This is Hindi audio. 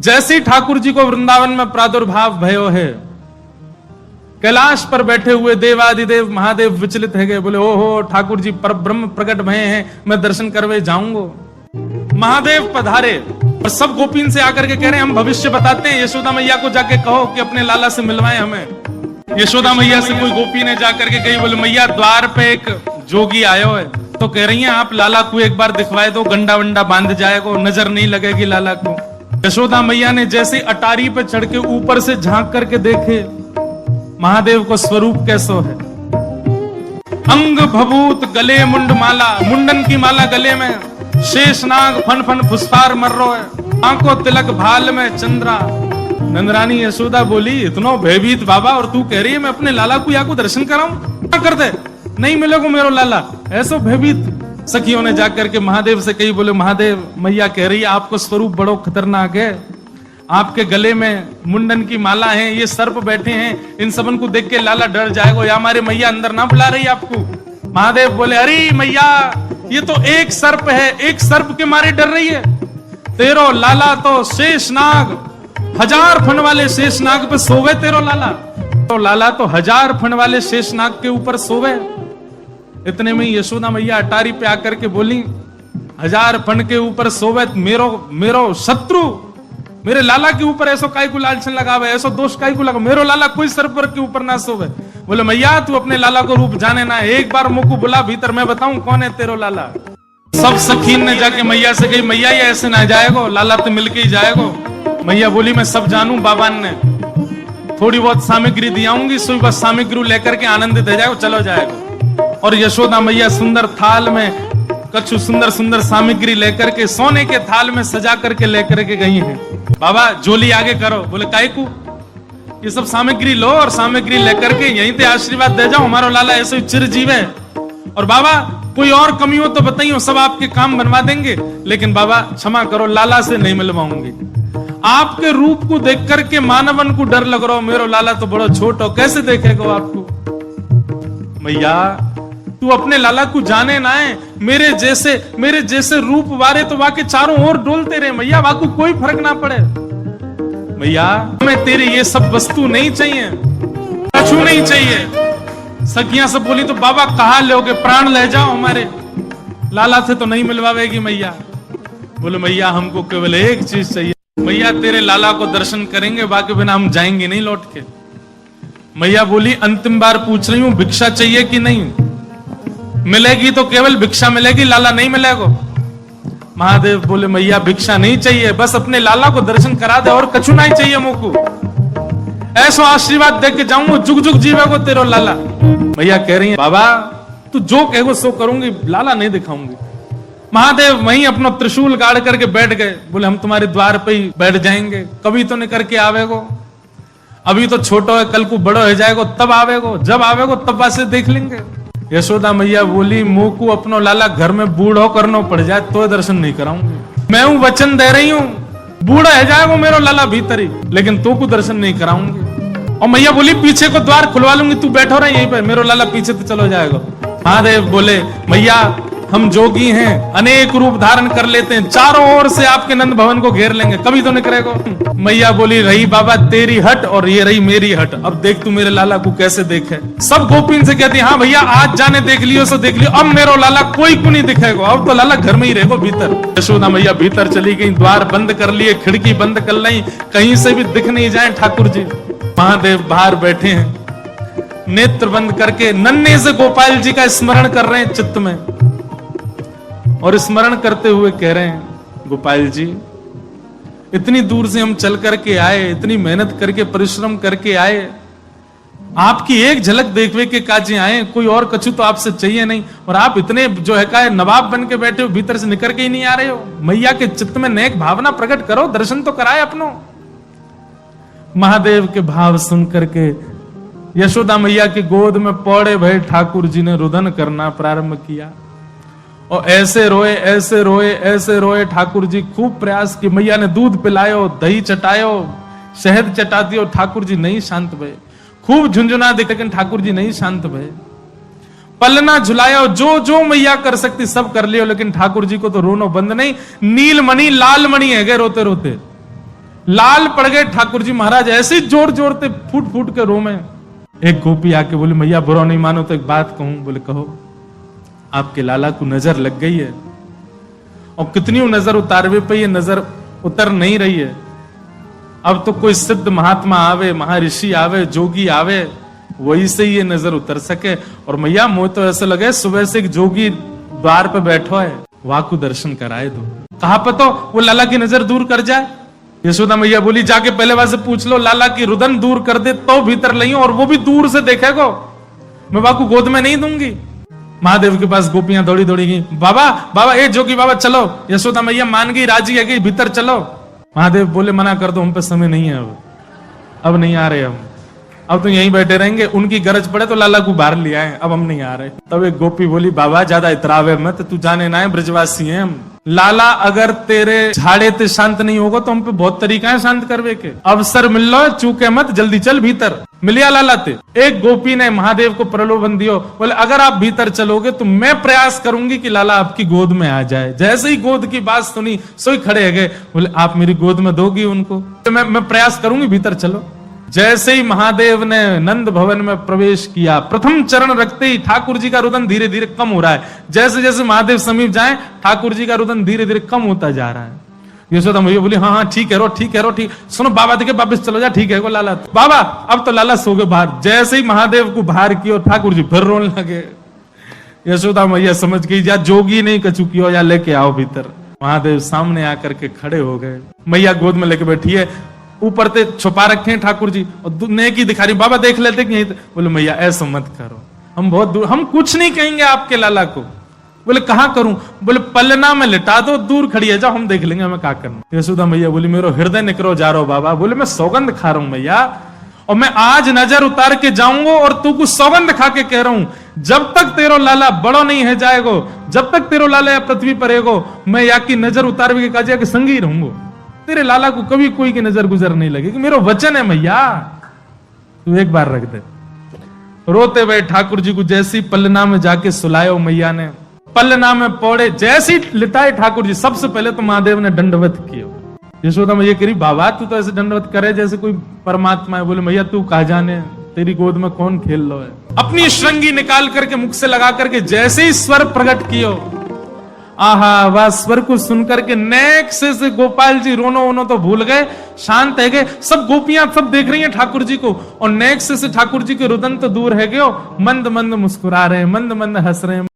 जैसे ही ठाकुर जी को वृंदावन में प्रादुर्भाव भयो है, कैलाश पर बैठे हुए देवादिदेव महादेव विचलित है गए, बोले ओहो ठाकुर जी पर ब्रह्म प्रकट भये हैं, मैं दर्शन करवे जाऊंगा। महादेव पधारे और सब गोपीन से आकर के कह रहे हैं हम भविष्य बताते हैं, यशोदा मैया को जाके कहो कि अपने लाला से मिलवाए हमें। यशोदा मैया से कोई गोपी ने जाकर के कही, बोले मैया द्वार पे एक जोगी आयो है, तो कह रही हैं आप लाला को एक बार दिखवाए दो, गंडा वंडा बांध जाएगा, नजर नहीं लगेगी लाला को। यशोदा मैया ने जैसे अटारी पे चढ़ के ऊपर से झांक करके देखे महादेव को स्वरूप कैसो है, अंग भभूत गले मुंड माला, मुंडन की माला गले में, शेषनाग फन फन फुसफार मर रो है, आंखों तिलक भाल में चंद्रा। नंदरानी यशोदा बोली इतनो भयभीत बाबा, और तू कह रही है मैं अपने लाला को या को दर्शन कराऊं, क्या कर दे, नहीं मिलेगा मेरो लाला, ऐसो भयभीत। सखियों ने जाकर के महादेव से कही, बोले महादेव मैया कह रही है आपको स्वरूप बड़ो खतरनाक है, आपके गले में मुंडन की माला है, ये सर्प बैठे हैं, इन सबन को देख के लाला डर जाएगा, या हमारे मैया अंदर ना बुला रही आपको। महादेव बोले अरे मैया ये तो एक सर्प है, एक सर्प के मारे डर रही है, तेरो लाला तो शेषनाग, 1000 फन वाले शेषनाग पे सोवे तेरो लाला, तो लाला तो 1000 फन वाले शेषनाग के ऊपर सोवे। इतने में यशोदा मैया अटारी पे आकर के बोली 1000 फन के ऊपर सोवे मेरो शत्रु, मेरे लाला के ऊपर ऐसो काय को लालचन लगावे, ऐसो दोष काय को लगा, मेरो लाला कोई सर्प के ऊपर ना सोवे। बोले मैया तू अपने लाला को रूप जाने ना, एक बार मुझको बुला भीतर, मैं बताऊं कौन है तेरो लाला। सब सखीन ने जाके मैया से कही मैया ये ऐसे ना जाएगो, लाला तो मिलके ही जाएगो। मैया बोली मैं सब जानू, बाबा ने थोड़ी बहुत सामग्री दियाऊंगी, सुई बस सामग्री लेकर के आनंदित हो जाएगो, चलो जाएगो। और यशोदा मैया सुंदर थाल में कछु सुंदर सुंदर सामग्री लेकर के सोने के थाल में सजा करके लेकर के गई है। बाबा जोली आगे करो, बोले काय को, ये सब सामग्री लो और सामग्री लेकर के यहीं पे आशीर्वाद दे जाओ, हमारा लाला ऐसे चिरजीव है। और बाबा कोई और कमी हो तो बताइए, सब आपके काम बनवा देंगे, लेकिन बाबा क्षमा करो लाला से नहीं मिलवाऊंगी। आपके रूप को देख करके मानवन को डर लग रहा हो, मेरा लाला तो बड़ा छोट हो, कैसे देखेगा आपको। मैया तू अपने लाला को जाने ना है, मेरे जैसे रूप वारे तो वाके चारों ओर डोलते रहे मैया, वाको कोई फर्क ना पड़े। मैया हमें तेरे ये सब वस्तु नहीं चाहिए, कछु नहीं चाहिए। सखियां सब बोली तो बाबा कहाँ लोगे, प्राण ले जाओ, हमारे लाला से तो नहीं मिलवावेगी मैया। बोले मैया हमको केवल एक चीज चाहिए, मैया तेरे लाला को दर्शन करेंगे, बाकी बिना हम जाएंगे नहीं लौट के। मैया बोली अंतिम बार पूछ रही हूं भिक्षा चाहिए कि नहीं, मिलेगी तो केवल भिक्षा मिलेगी, लाला नहीं मिलेगा। महादेव बोले मैया भिक्षा नहीं चाहिए, बस अपने लाला को दर्शन करा दे, और कछु नहीं चाहिए मुझको, ऐसा आशीर्वाद दे के जाऊंगा, जुग जुग जीवेगो तेरो लाला। मैया कह रही है बाबा तू जो कहेगो सो करूंगी, लाला नहीं दिखाऊंगी। महादेव वहीं अपना त्रिशूल गाड़ करके बैठ गए, बोले हम तुम्हारे द्वार पे ही बैठ जाएंगे, कभी तो नहीं करके आवेगो, अभी तो छोटो है, कल को बड़ो हो जाएगो तब आवेगो, जब आवेगो तब वासे देख लेंगे। यशोदा मैया बोली मुंह को अपनो लाला घर में बूढ़ो करना पड़ जाए तो दर्शन नहीं कराऊंगी, मैं हूं वचन दे रही हूं, बूढ़ा है जाएगा मेरो लाला भीतर ही, लेकिन तो को दर्शन नहीं कराऊंगी। और मैया बोली पीछे को द्वार खुलवा लूंगी, तू बैठो रहा यहीं पर, मेरो लाला पीछे तो चलो जाएगा। महादेव बोले मैया हम जोगी हैं, अनेक रूप धारण कर लेते हैं, चारों ओर से आपके नंद भवन को घेर लेंगे, कभी तो नहीं करेगा। मैया बोली रही बाबा तेरी हट और ये रही मेरी हट, अब देख तू मेरे लाला को कैसे देखे। सब गोपीन से कहती हाँ भैया आज जाने देख लियो सो देख लियो, अब मेरो लाला कोई को नहीं दिखेगा, अब तो लाला घर में ही रहेगा भीतर। यशोदा मैया भीतर चली गई, द्वार बंद कर लिए, खिड़की बंद कर ली, कहीं से भी दिख नहीं जाए ठाकुर जी। महादेव बाहर बैठे हैं, नेत्र बंद करके नन्हे से गोपाल जी का स्मरण कर रहे हैं चित्त में, और स्मरण करते हुए कह रहे हैं गोपाल जी इतनी दूर से हम चल करके आए, इतनी मेहनत करके परिश्रम करके आए, आपकी एक झलक देखने के काजे आए, कोई और कछु तो आपसे चाहिए नहीं, और आप इतने जो है का नवाब बन के बैठे हो, भीतर से निकल के ही नहीं आ रहे हो। मैया के चित्त में नेक भावना प्रकट करो, दर्शन तो कराए अपनो। महादेव के भाव सुन करके यशोदा मैया की गोद में पौड़े भय ठाकुर जी ने रुदन करना प्रारंभ किया, और ऐसे रोए ऐसे रोए ऐसे रोए। ठाकुर जी खूब प्रयास की, मैया ने दूध पिलायो, दही चटायो, शहद चटा दियो, ठाकुर जी नहीं शांत भये। खूब झुंझुना देख, लेकिन ठाकुर जी नहीं शांत भये। पलना झुलायो, जो जो मैया कर सकती सब कर लियो, लेकिन ठाकुर जी को तो रोनो बंद नहीं। नीलमणि लाल मणि है गए रोते रोते, लाल पड़ गए ठाकुर जी महाराज, ऐसे ही जोर जोरते फूट फूट के रो में। एक गोपी आके बोले मैया बुरा नहीं मानो तो एक बात कहूं। बोले कहो। आपके लाला को नजर लग गई है, और कितनी नजर उतारवे पे ये नजर उतर नहीं रही है। अब तो कोई सिद्ध महात्मा आवे, महर्षि आवे, जोगी आवे, वही से ये नजर उतर सके। और मैया मुझे तो ऐसा लगे सुबह से एक जोगी द्वार पे बैठो है, वहां को दर्शन कराए दो। कहां पर तो वो लाला की नजर दूर कर जाए। यशोदा मैया बोली जाके पहले वहां से पूछ लो, लाला की रुदन दूर कर दे तो भीतर लइयो, और वो भी दूर से देखेगो, मैं बाबा को गोद में नहीं दूंगी। महादेव के पास गोपियां दौड़ी दौड़ी गई, बाबा बाबा ए जोगी बाबा चलो। यशोदा मैया मान गई, राजी है गई, भीतर चलो। महादेव बोले मना कर दो, हम पे समय नहीं है, अब नहीं आ रहे हम, अब तो यहीं बैठे रहेंगे, उनकी गरज पड़े तो लाला को बाहर ले आए, अब हम नहीं आ रहे। तब एक गोपी बोली बाबा ज्यादा इतरावे मत, तू जाने ना है ब्रजवासी हैं हम। लाला अगर तेरे झाड़े ते शांत नहीं होगा तो हम पे बहुत तरीका है शांत करवे के। अवसर मिल लो, चूके मत, जल्दी चल भीतर। मिलिया लाला ते। एक गोपी ने महादेव को प्रलोभन दियो, बोले अगर आप भीतर चलोगे तो मैं प्रयास करूंगी कि लाला आपकी गोद में आ जाए। जैसे ही गोद की बात सुनी सोई खड़े है गए, बोले आप मेरी गोद में दोगी उनको? तो मैं प्रयास करूंगी, भीतर चलो। जैसे ही महादेव ने नंद भवन में प्रवेश किया, प्रथम चरण रखते ही ठाकुर जी का रुदन धीरे धीरे कम हो रहा है। जैसे जैसे महादेव समीप जाए, ठाकुर जी का रुदन धीरे धीरे कम होता जा रहा है। यशोदा मैया बोली हाँ हाँ ठीक है रो, ठीक है रो, ठीक। सुनो बाबा देखे वापस चलो जा, ठीक है वो लाला। बाबा अब तो लाला सो गए बाहर। जैसे ही महादेव को बाहर किया, ठाकुर जी फिर रोने लगे। यशोदा मैया समझ गई या जोगी नहीं कचू किया, या लेके आओ भीतर। महादेव सामने आकर के खड़े हो गए, मैया गोद में लेके बैठी है, ऊपर ते छुपा रखे हैं ठाकुर जी, और नेकी दिखा रही। बाबा देख लेते कि बोले मैया ऐसा मत करो, हम बहुत दूर, हम कुछ नहीं कहेंगे आपके लाला को। बोले कहां करूं? बोले पलना में लिटा दो, दूर खड़ी है, जाओ हम देख लेंगे हमें क्या करना। यशोदा मैया बोली मेरो हृदय निकरो जा रहा हो बाबा। बोले मैं सौगंध खा रहा हूं मैया, और मैं आज नजर उतार के जाऊंगा, और तू कुछ सौगंध खा के कह रहा हूं, जब तक तेरो लाला बड़ो नहीं है जाएगो, जब तक तेरो लाला या पृथ्वी पर रहेगो, मैं या की नजर उतार के काजिया के संग ही रहूंगा। तेरे लाला को कभी कोई की नजर गुजर नहीं लगेगी, मेरा वचन है मैया, तू एक बार रख दे। रोते हुए ठाकुर जी को जैसी पलना में जाके सुलायो मैया ने, पलना में पौड़े जैसी लिटाए ठाकुर जी, सबसे पहले तो महादेव ने दंडवत किया। यशोदा मैया कह रही बाबा तू तो ऐसे दंडवत करे जैसे कोई परमात्मा है। बोले मैया तू कहा जाने, तेरी गोद में कौन खेल लो है। अपनी श्रृंगी निकाल करके मुख से लगा करके जैसे ही स्वर प्रकट कियो, आहा वह स्वर को सुनकर के नेक से गोपाल जी रोनो वोनो तो भूल गए, शांत है गए। सब गोपियां सब देख रही हैं ठाकुर जी को, और नेक से ठाकुर जी के रुदन तो दूर है गयो, मंद मंद मुस्कुरा रहे हैं, मंद मंद हंस रहे हैं।